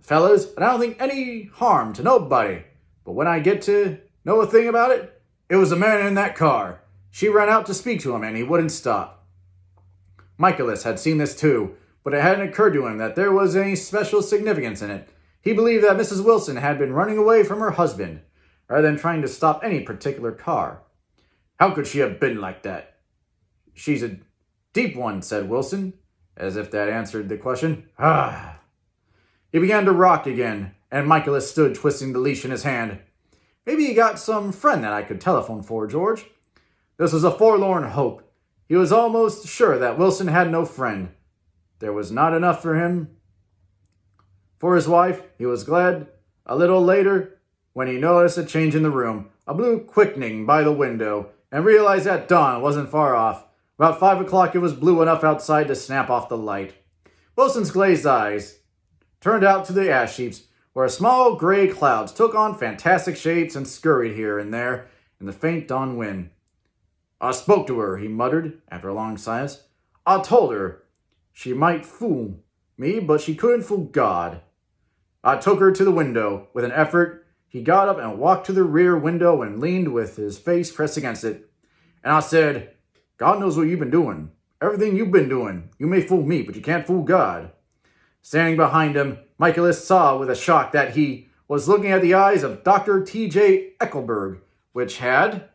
fellas, and I don't think any harm to nobody. But when I get to know a thing about it, it was the man in that car. She ran out to speak to him, and he wouldn't stop. Michaelis had seen this too, but it hadn't occurred to him that there was any special significance in it. He believed that Mrs. Wilson had been running away from her husband, rather than trying to stop any particular car. How could she have been like that? She's a deep one, said Wilson, as if that answered the question. Ah. He began to rock again, and Michaelis stood twisting the leash in his hand. Maybe you got some friend that I could telephone for, George. This was a forlorn hope. He was almost sure that Wilson had no friend. There was not enough for him. For his wife, he was glad. A little later, when he noticed a change in the room, a blue quickening by the window, and realized that dawn wasn't far off. About 5 o'clock, it was blue enough outside to snap off the light. Wilson's glazed eyes turned out to the ash heaps, where small gray clouds took on fantastic shapes and scurried here and there in the faint dawn wind. I spoke to her, he muttered, after a long silence. I told her she might fool me, but she couldn't fool God. I took her to the window. With an effort, he got up and walked to the rear window and leaned with his face pressed against it. And I said, God knows what you've been doing. Everything you've been doing. You may fool me, but you can't fool God. Standing behind him, Michaelis saw with a shock that he was looking at the eyes of Dr. T.J. Eckelberg, which had